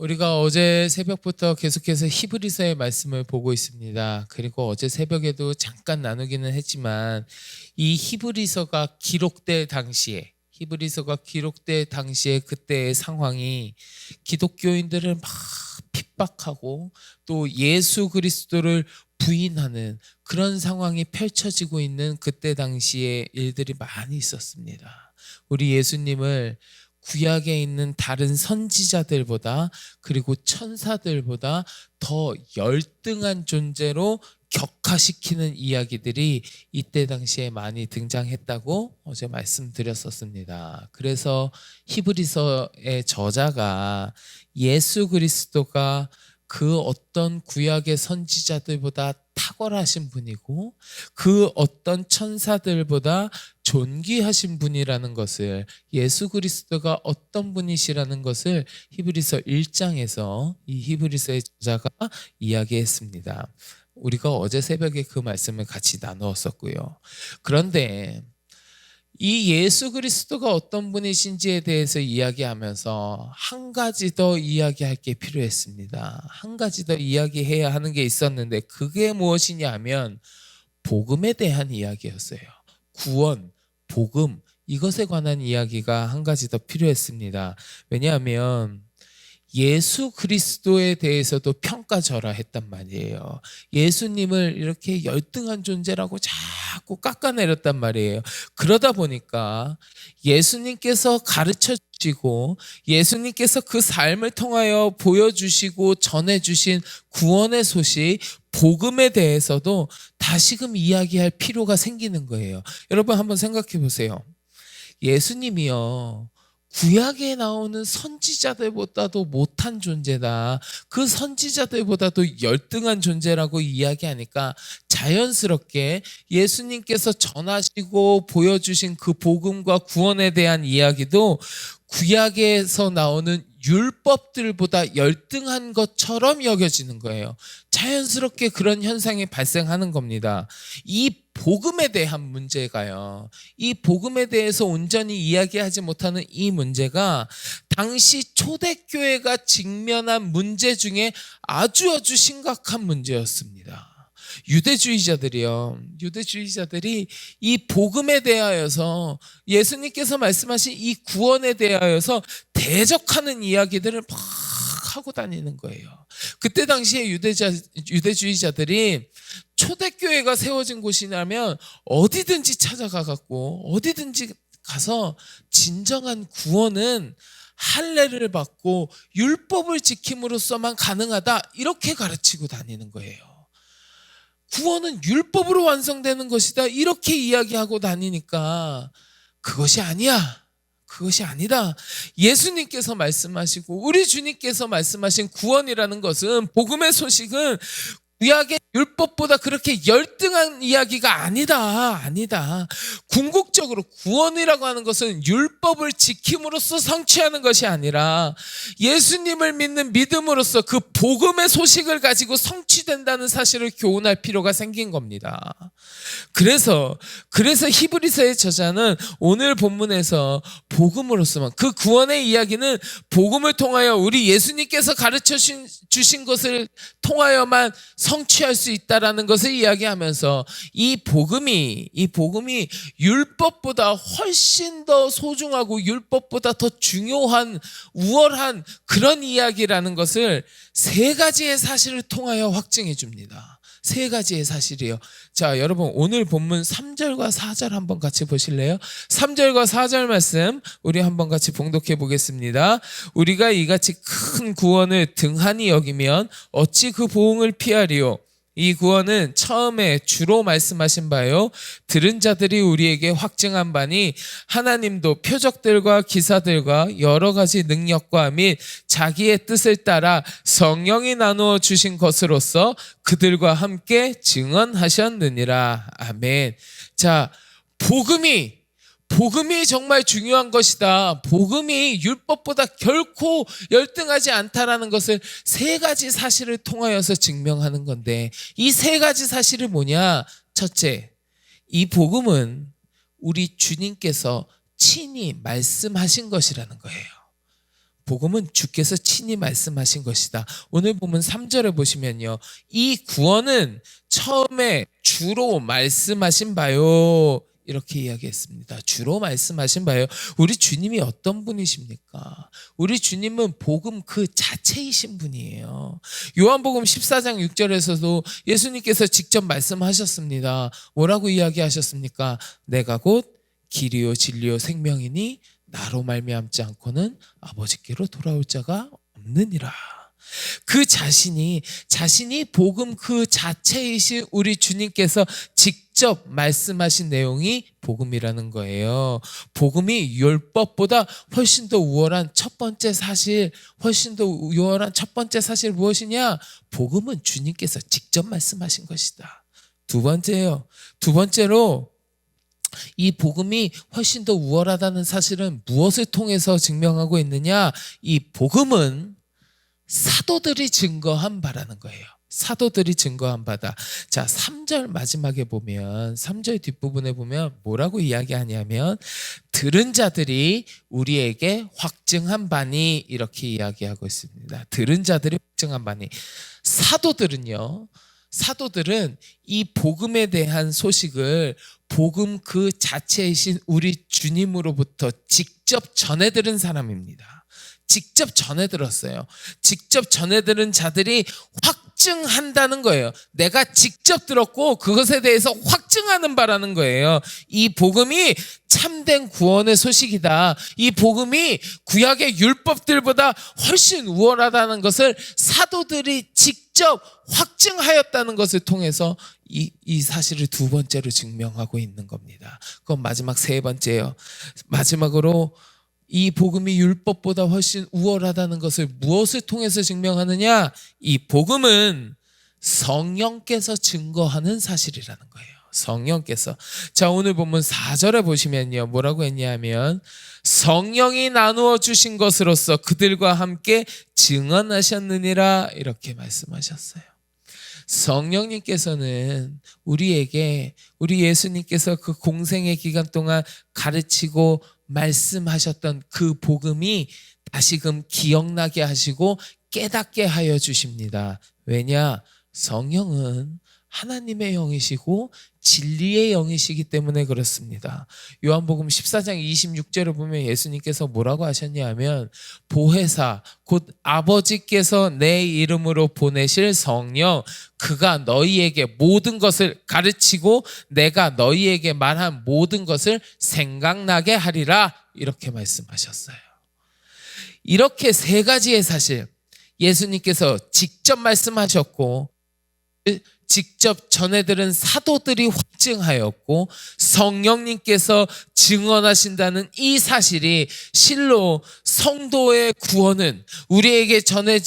우리가 어제 새벽부터 계속해서 히브리서의 말씀을 보고 있습니다. 그리고 어제 새벽에도 잠깐 나누기는 했지만 이 히브리서가 기록될 당시에 그때의 상황이 기독교인들을 막 핍박하고 또 예수 그리스도를 부인하는 그런 상황이 펼쳐지고 있는 그때 당시에 일들이 많이 있었습니다. 우리 예수님을 구약에 있는 다른 선지자들보다 그리고 천사들보다 더 열등한 존재로 격화시키는 이야기들이 이때 당시에 많이 등장했다고 어제 말씀드렸었습니다. 그래서 히브리서의 저자가 예수 그리스도가 그 어떤 구약의 선지자들보다 탁월하신 분이고 그 어떤 천사들보다 존귀하신 분이라는 것을, 예수 그리스도가 어떤 분이시라는 것을 히브리서 1장에서 이 히브리서의 저자가 이야기했습니다. 우리가 어제 새벽에 그 말씀을 같이 나누었었고요. 그런데 이 예수 그리스도가 어떤 분이신지에 대해서 이야기하면서 한 가지 더 이야기할 게 필요했습니다. 한 가지 더 이야기해야 하는 게 있었는데 그게 무엇이냐 하면 복음에 대한 이야기였어요. 구원, 복음, 이것에 관한 이야기가 한 가지 더 필요했습니다. 왜냐하면 예수 그리스도에 대해서도 평가절하했단 말이에요. 예수님을 이렇게 열등한 존재라고 자꾸 깎아내렸단 말이에요. 그러다 보니까 예수님께서 가르쳐 주시고 예수님께서 그 삶을 통하여 보여주시고 전해주신 구원의 소식, 복음에 대해서도 다시금 이야기할 필요가 생기는 거예요. 여러분 한번 생각해 보세요. 예수님이요, 구약에 나오는 선지자들보다도 못한 존재다, 그 선지자들보다도 열등한 존재라고 이야기하니까 자연스럽게 예수님께서 전하시고 보여주신 그 복음과 구원에 대한 이야기도 구약에서 나오는 율법들보다 열등한 것처럼 여겨지는 거예요. 자연스럽게 그런 현상이 발생하는 겁니다. 이 복음에 대한 문제가요, 이 복음에 대해서 온전히 이야기하지 못하는 이 문제가 당시 초대교회가 직면한 문제 중에 아주 심각한 문제였습니다. 유대주의자들이 이 복음에 대하여서, 예수님께서 말씀하신 이 구원에 대하여서 대적하는 이야기들을 막 하고 다니는 거예요. 그때 당시에 유대주의자들이 초대교회가 세워진 곳이라면 어디든지 찾아가갖고 어디든지 가서 진정한 구원은 할례를 받고 율법을 지킴으로써만 가능하다, 이렇게 가르치고 다니는 거예요. 구원은 율법으로 완성되는 것이다, 이렇게 이야기하고 다니니까 그것이 아니야, 그것이 아니다. 예수님께서 말씀하시고 우리 주님께서 말씀하신 구원이라는 것은, 복음의 소식은 구약의 율법보다 그렇게 열등한 이야기가 아니다. 궁극적으로 구원이라고 하는 것은 율법을 지킴으로써 성취하는 것이 아니라 예수님을 믿는 믿음으로써 그 복음의 소식을 가지고 성취된다는 사실을 교훈할 필요가 생긴 겁니다. 그래서 히브리서의 저자는 오늘 본문에서 복음으로서만, 그 구원의 이야기는 복음을 통하여 우리 예수님께서 가르쳐 주신 것을 통하여만 성취할 수 있다라는 것을 이야기하면서 이 복음이 율법보다 훨씬 더 소중하고 율법보다 더 중요한, 우월한 그런 이야기라는 것을 세 가지의 사실을 통하여 확증해 줍니다. 세 가지의 사실이에요. 자, 여러분 오늘 본문 3절과 4절 한번 같이 보실래요? 3절과 4절 말씀 우리 한번 같이 봉독해 보겠습니다. 우리가 이같이 큰 구원을 등한히 여기면 어찌 그 보응을 피하리요? 이 구원은 처음에 주로 말씀하신 바요, 들은 자들이 우리에게 확증한 바니 하나님도 표적들과 기사들과 여러 가지 능력과 및 자기의 뜻을 따라 성령이 나누어 주신 것으로서 그들과 함께 증언하셨느니라. 아멘. 자, 복음이 정말 중요한 것이다, 복음이 율법보다 결코 열등하지 않다라는 것을 세 가지 사실을 통하여서 증명하는 건데, 이 세 가지 사실이 뭐냐? 첫째, 이 복음은 우리 주님께서 친히 말씀하신 것이라는 거예요. 복음은 주께서 친히 말씀하신 것이다. 오늘 보면 3절에 보시면요, 이 구원은 처음에 주로 말씀하신 바요, 이렇게 이야기했습니다. 주로 말씀하신 바요. 우리 주님이 어떤 분이십니까? 우리 주님은 복음 그 자체이신 분이에요. 요한복음 14장 6절에서도 예수님께서 직접 말씀하셨습니다. 뭐라고 이야기하셨습니까? 내가 곧 길이요 진리요 생명이니 나로 말미암지 않고는 아버지께로 돌아올 자가 없느니라. 그 자신이 복음 그 자체이신 우리 주님께서 직접 말씀하신 내용이 복음이라는 거예요. 복음이 율법보다 훨씬 더 우월한 첫 번째 사실 무엇이냐? 복음은 주님께서 직접 말씀하신 것이다. 두 번째로 이 복음이 훨씬 더 우월하다는 사실은 무엇을 통해서 증명하고 있느냐? 이 복음은 사도들이 증거한 바라는 거예요. 사도들이 증거한 바다. 자, 3절 마지막에 보면, 3절 뒷부분에 보면 뭐라고 이야기하냐면, 들은 자들이 우리에게 확증한 바니, 이렇게 이야기하고 있습니다. 들은 자들이 확증한 바니. 사도들은 이 복음에 대한 소식을 복음 그 자체이신 우리 주님으로부터 직접 전해 들은 사람입니다. 직접 전해 들었어요. 직접 전해 들은 자들이 확증한다는 거예요. 내가 직접 들었고 그것에 대해서 확증하는 바라는 거예요. 이 복음이 참된 구원의 소식이다. 이 복음이 구약의 율법들보다 훨씬 우월하다는 것을 사도들이 직접 확증하였다는 것을 통해서 이 사실을 두 번째로 증명하고 있는 겁니다. 그건 마지막 세 번째예요. 마지막으로 이 복음이 율법보다 훨씬 우월하다는 것을 무엇을 통해서 증명하느냐? 이 복음은 성령께서 증거하는 사실이라는 거예요. 성령께서. 자, 오늘 본문 4절에 보시면요, 뭐라고 했냐면 성령이 나누어 주신 것으로서 그들과 함께 증언하셨느니라, 이렇게 말씀하셨어요. 성령님께서는 우리에게, 우리 예수님께서 그 공생의 기간 동안 가르치고 말씀하셨던 그 복음이 다시금 기억나게 하시고 깨닫게 하여 주십니다. 왜냐? 성령은 하나님의 영이시고 진리의 영이시기 때문에 그렇습니다. 요한복음 14장 26절을 보면 예수님께서 뭐라고 하셨냐 하면, 보혜사 곧 아버지께서 내 이름으로 보내실 성령, 그가 너희에게 모든 것을 가르치고 내가 너희에게 말한 모든 것을 생각나게 하리라, 이렇게 말씀하셨어요. 이렇게 세 가지의 사실, 예수님께서 직접 말씀하셨고 직접 전해들은 사도들이 확증하였고 성령님께서 증언하신다는 이 사실이 실로 성도의 구원은 우리에게 전해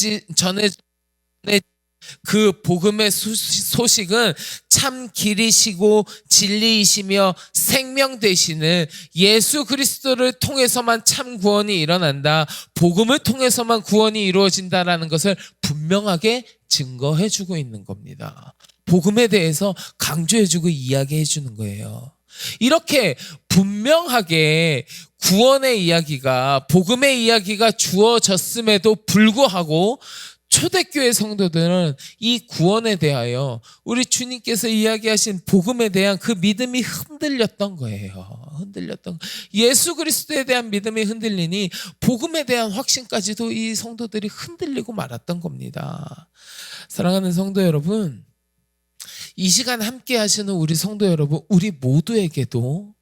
그 복음의 소식은 참 길이시고 진리이시며 생명 되시는 예수 그리스도를 통해서만 참 구원이 일어난다. 복음을 통해서만 구원이 이루어진다라는 것을 분명하게 증거해 주고 있는 겁니다. 복음에 대해서 강조해 주고 이야기해 주는 거예요. 이렇게 분명하게 구원의 이야기가, 복음의 이야기가 주어졌음에도 불구하고 초대교회 성도들은 이 구원에 대하여 우리 주님께서 이야기하신 복음에 대한 그 믿음이 흔들렸던 거예요. 예수 그리스도에 대한 믿음이 흔들리니 복음에 대한 확신까지도 이 성도들이 흔들리고 말았던 겁니다. 사랑하는 성도 여러분, 이 시간 함께 하시는 우리 성도 여러분, 우리 모두에게도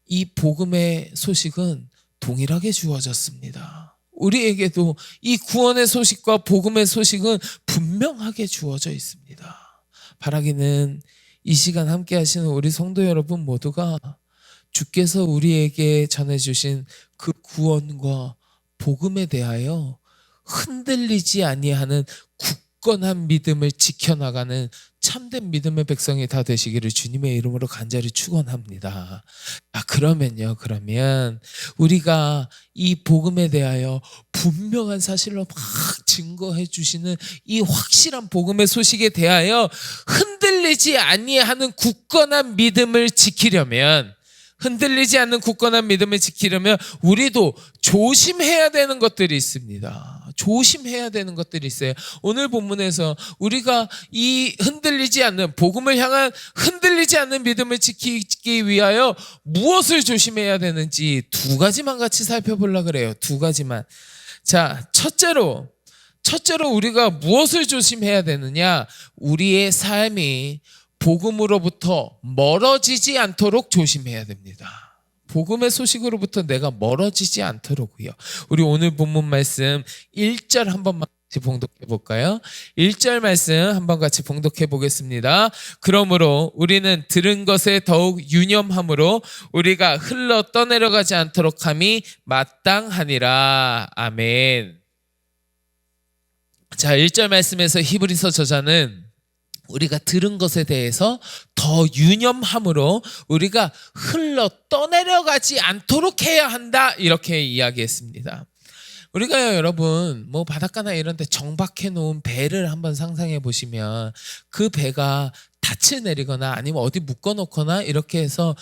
이 복음의 소식은 동일하게 주어졌습니다. 우리에게도 이 구원의 소식과 복음의 소식은 분명하게 주어져 있습니다. 바라기는 이 시간 함께 하시는 우리 성도 여러분 모두가 주께서 우리에게 전해주신 그 구원과 복음에 대하여 흔들리지 아니하는 굳건한 믿음을 지켜나가는 참된 믿음의 백성이 다 되시기를 주님의 이름으로 간절히 축원합니다. 그러면 우리가 이 복음에 대하여 분명한 사실로 막 증거해 주시는 이 확실한 복음의 소식에 대하여 흔들리지 아니하는 굳건한 믿음을 지키려면 흔들리지 않는 굳건한 믿음을 지키려면 우리도 조심해야 되는 것들이 있습니다. 조심해야 되는 것들이 있어요. 오늘 본문에서 우리가 이 흔들리지 않는, 복음을 향한 흔들리지 않는 믿음을 지키기 위하여 무엇을 조심해야 되는지 두 가지만 같이 살펴보려고 그래요. 두 가지만. 자, 첫째로 우리가 무엇을 조심해야 되느냐? 우리의 삶이 복음으로부터 멀어지지 않도록 조심해야 됩니다. 복음의 소식으로부터 내가 멀어지지 않도록요. 우리 오늘 본문 말씀 1절 한 번만 같이 봉독해 볼까요? 1절 말씀 한번 같이 봉독해 보겠습니다. 그러므로 우리는 들은 것에 더욱 유념함으로 우리가 흘러 떠내려가지 않도록 함이 마땅하니라. 아멘. 자, 1절 말씀에서 히브리서 저자는 우리가 들은 것에 대해서 더 유념함으로 우리가 흘러 떠내려가지 않도록 해야 한다, 이렇게 이야기했습니다. 우리가요, 여러분, 뭐 바닷가나 이런 데 정박해 놓은 배를 한번 상상해 보시면 그 배가 닻을 내리거나 아니면 어디 묶어 놓거나 이렇게 해서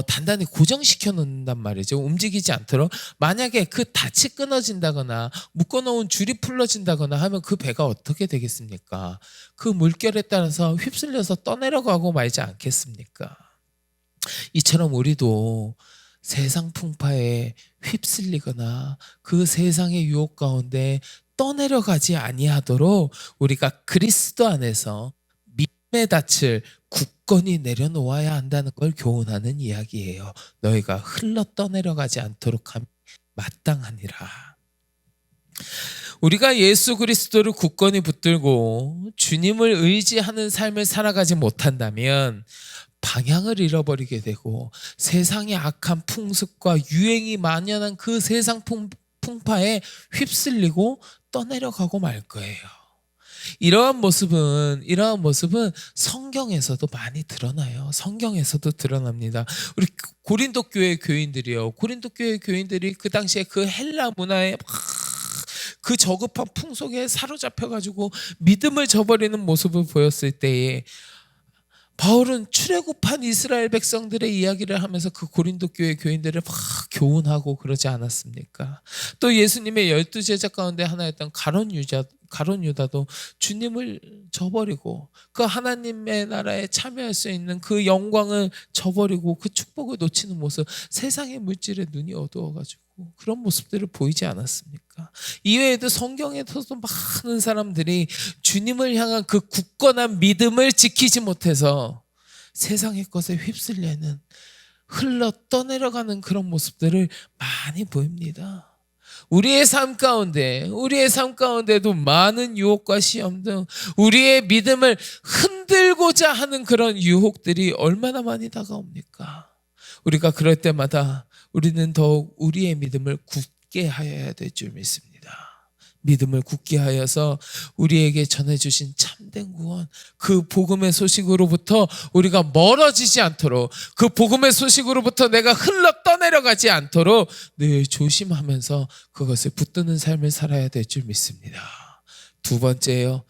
단단히 고정시켜 놓는단 말이죠. 움직이지 않도록. 만약에 그 닻이 끊어진다거나 묶어 놓은 줄이 풀러진다거나 하면 그 배가 어떻게 되겠습니까? 그 물결에 따라서 휩쓸려서 떠내려가고 말지 않겠습니까? 이처럼 우리도 세상 풍파에 휩쓸리거나 그 세상의 유혹 가운데 떠내려가지 아니하도록 우리가 그리스도 안에서 믿음의 닻을 굳건히 내려놓아야 한다는 걸 교훈하는 이야기예요. 너희가 흘러 떠내려가지 않도록 함이 마땅하니라. 우리가 예수 그리스도를 굳건히 붙들고 주님을 의지하는 삶을 살아가지 못한다면 방향을 잃어버리게 되고 세상의 악한 풍습과 유행이 만연한 그 세상 풍파에 휩쓸리고 떠내려가고 말 거예요. 이러한 모습은 성경에서도 많이 드러나요. 성경에서도 드러납니다. 우리 고린도 교회 교인들이요. 고린도 교회 교인들이 그 당시에 그 헬라 문화에 그 저급한 풍속에 사로잡혀가지고 믿음을 저버리는 모습을 보였을 때에 바울은 출애굽한 이스라엘 백성들의 이야기를 하면서 그 고린도 교회 교인들을 막 교훈하고 그러지 않았습니까? 또 예수님의 12제자 가운데 하나였던 가룟 유다도 주님을 저버리고 그 하나님의 나라에 참여할 수 있는 그 영광을 저버리고 그 축복을 놓치는 모습, 세상의 물질에 눈이 어두워가지고 그런 모습들을 보이지 않았습니까? 이외에도 성경에서도 많은 사람들이 주님을 향한 그 굳건한 믿음을 지키지 못해서 세상의 것에 휩쓸려는, 흘러 떠내려가는 그런 모습들을 많이 보입니다. 우리의 삶 가운데도 많은 유혹과 시험 등 우리의 믿음을 흔들고자 하는 그런 유혹들이 얼마나 많이 다가옵니까? 우리가 그럴 때마다 우리는 더욱 우리의 믿음을 굳게 하여야 될 줄 믿습니다. 믿음을 굳게 하여서 우리에게 전해주신 참된 구원, 그 복음의 소식으로부터 우리가 멀어지지 않도록, 그 복음의 소식으로부터 내가 흘러 떠내려가지 않도록 늘 조심하면서 그것을 붙드는 삶을 살아야 될 줄 믿습니다. 두 번째로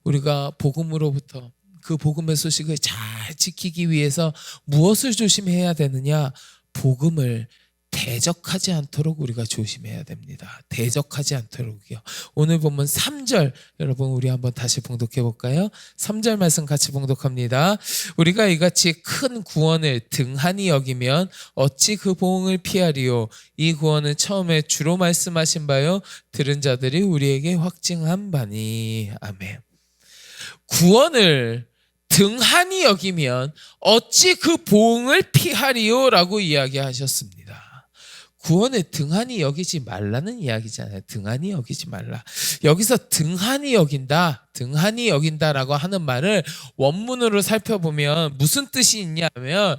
우리가 복음으로부터 그 복음의 소식을 잘 지키기 위해서 무엇을 조심해야 되느냐? 복음을 대적하지 않도록 우리가 조심해야 됩니다. 대적하지 않도록요. 오늘 본문 3절 여러분 우리 한번 다시 봉독해 볼까요? 3절 말씀 같이 봉독합니다. 우리가 이같이 큰 구원을 등한히 여기면 어찌 그 보응을 피하리요? 이 구원은 처음에 주로 말씀하신 바요 들은 자들이 우리에게 확증한 바니. 아멘. 구원을 등한히 여기면 어찌 그 보응을 피하리요? 라고 이야기하셨습니다. 구원을 등한히 여기지 말라는 이야기잖아요. 등한히 여기지 말라. 여기서 등한히 여긴다라고 하는 말을 원문으로 살펴보면 무슨 뜻이 있냐면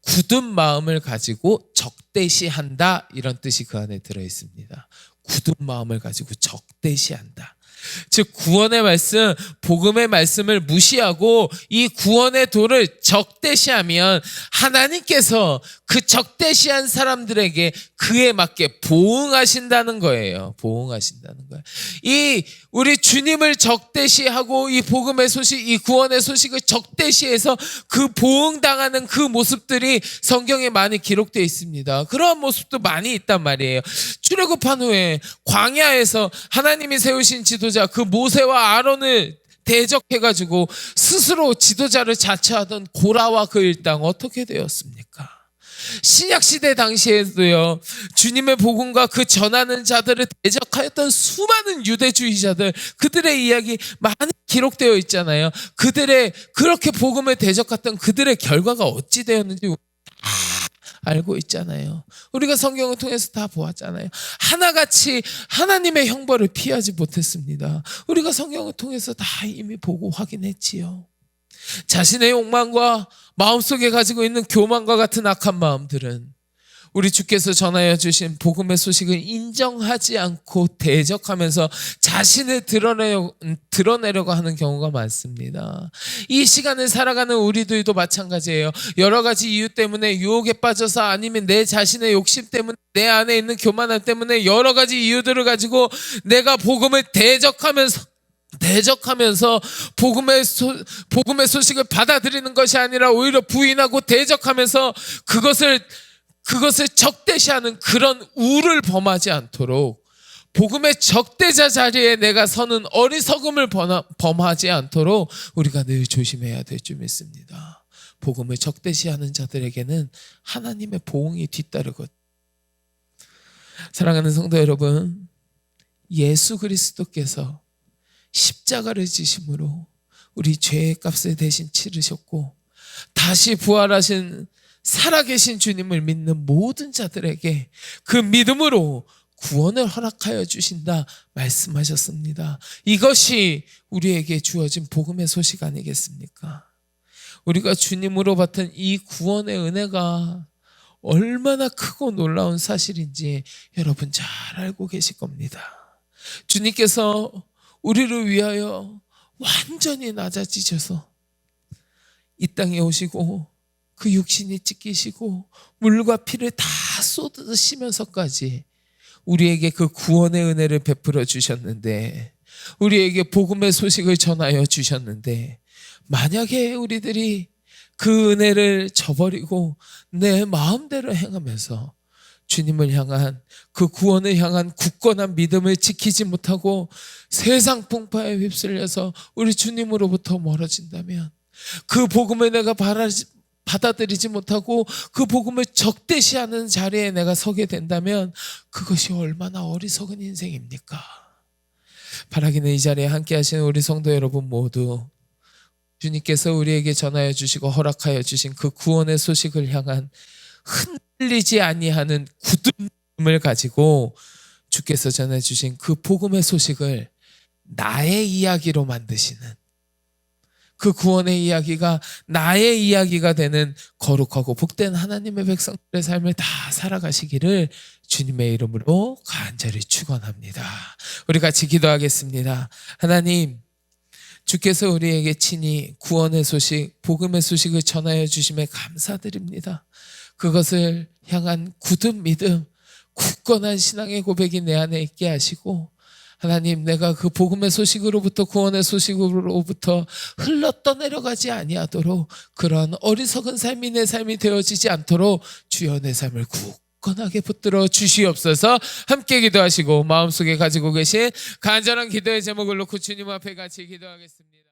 굳은 마음을 가지고 적대시한다, 이런 뜻이 그 안에 들어있습니다. 굳은 마음을 가지고 적대시한다. 즉 구원의 말씀, 복음의 말씀을 무시하고 이 구원의 도를 적대시하면 하나님께서 그 적대시한 사람들에게 그에 맞게 보응하신다는 거예요. 보응하신다는 거예요. 이 우리 주님을 적대시하고 이 복음의 소식, 이 구원의 소식을 적대시해서 그 보응당하는 그 모습들이 성경에 많이 기록되어 있습니다. 그러한 모습도 많이 있단 말이에요. 출애굽한 후에 광야에서 하나님이 세우신 지도자 그 모세와 아론을 대적해가지고 스스로 지도자를 자처하던 고라와 그 일당 어떻게 되었습니까? 신약시대 당시에도요, 주님의 복음과 그 전하는 자들을 대적하였던 수많은 유대주의자들, 그들의 이야기 많이 기록되어 있잖아요. 그들의 그렇게 복음을 대적했던 그들의 결과가 어찌 되었는지 다 알고 있잖아요. 우리가 성경을 통해서 다 보았잖아요. 하나같이 하나님의 형벌을 피하지 못했습니다. 우리가 성경을 통해서 다 이미 보고 확인했지요. 자신의 욕망과 마음속에 가지고 있는 교만과 같은 악한 마음들은 우리 주께서 전하여 주신 복음의 소식을 인정하지 않고 대적하면서 자신을 드러내려고 하는 경우가 많습니다. 이 시간을 살아가는 우리들도 마찬가지예요. 여러 가지 이유 때문에 유혹에 빠져서 아니면 내 자신의 욕심 때문에 내 안에 있는 교만함 때문에 여러 가지 이유들을 가지고 내가 복음을 대적하면서 복음의 소식을 받아들이는 것이 아니라 오히려 부인하고 대적하면서 그것을 적대시하는 그런 우를 범하지 않도록, 복음의 적대자 자리에 내가 서는 어리석음을 범하지 않도록 우리가 늘 조심해야 될 줄 믿습니다. 복음을 적대시하는 자들에게는 하나님의 보응이 뒤따르거든요. 사랑하는 성도 여러분, 예수 그리스도께서 십자가를 지심으로 우리 죄의 값을 대신 치르셨고 다시 부활하신 살아계신 주님을 믿는 모든 자들에게 그 믿음으로 구원을 허락하여 주신다 말씀하셨습니다. 이것이 우리에게 주어진 복음의 소식 아니겠습니까? 우리가 주님으로 받은 이 구원의 은혜가 얼마나 크고 놀라운 사실인지 여러분 잘 알고 계실 겁니다. 주님께서 우리를 위하여 완전히 낮아지셔서 이 땅에 오시고 그 육신이 찢기시고 물과 피를 다 쏟으시면서까지 우리에게 그 구원의 은혜를 베풀어 주셨는데, 우리에게 복음의 소식을 전하여 주셨는데, 만약에 우리들이 그 은혜를 저버리고 내 마음대로 행하면서 주님을 향한 그 구원을 향한 굳건한 믿음을 지키지 못하고 세상 풍파에 휩쓸려서 우리 주님으로부터 멀어진다면, 그 복음을 내가 받아들이지 못하고 그 복음을 적대시하는 자리에 내가 서게 된다면 그것이 얼마나 어리석은 인생입니까? 바라기는 이 자리에 함께 하시는 우리 성도 여러분 모두 주님께서 우리에게 전하여 주시고 허락하여 주신 그 구원의 소식을 향한 흔들리지 아니하는 굳음을 가지고 주께서 전해주신 그 복음의 소식을 나의 이야기로 만드시는, 그 구원의 이야기가 나의 이야기가 되는 거룩하고 복된 하나님의 백성들의 삶을 다 살아가시기를 주님의 이름으로 간절히 축원합니다. 우리 같이 기도하겠습니다. 하나님, 주께서 우리에게 친히 구원의 소식, 복음의 소식을 전하여 주심에 감사드립니다. 그것을 향한 굳은 믿음, 굳건한 신앙의 고백이 내 안에 있게 하시고, 하나님, 내가 그 복음의 소식으로부터, 구원의 소식으로부터 흘러 떠내려가지 아니하도록 그런 어리석은 삶이 내 삶이 되어지지 않도록 주여 내 삶을 굳건하게 붙들어 주시옵소서. 함께 기도하시고 마음속에 가지고 계신 간절한 기도의 제목을 놓고 주님 앞에 같이 기도하겠습니다.